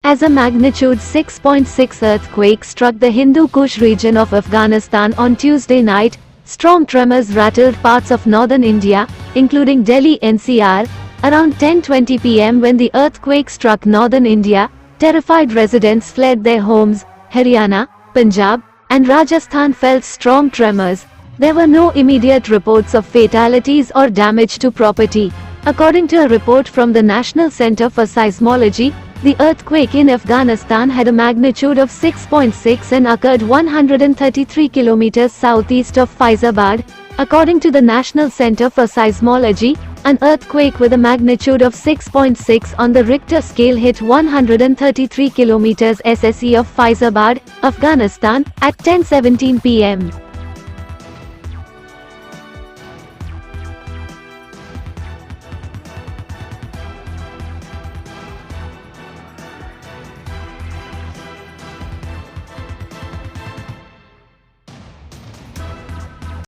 as a magnitude 6.6 earthquake struck the Hindu Kush region of Afghanistan on Tuesday night. Strong tremors rattled parts of northern India, including Delhi-NCR, around 10:20 p.m. when the earthquake struck northern India. Terrified residents fled their homes. Haryana, Punjab, and Rajasthan felt strong tremors. There were no immediate reports of fatalities or damage to property. According to a report from the National Center for Seismology, the earthquake in Afghanistan had a magnitude of 6.6 and occurred 133 kilometers southeast of Fayzabad. According to the National Center for Seismology, an earthquake with a magnitude of 6.6 on the Richter scale hit 133 kilometers SSE of Fayzabad, Afghanistan, at 10:17 p.m.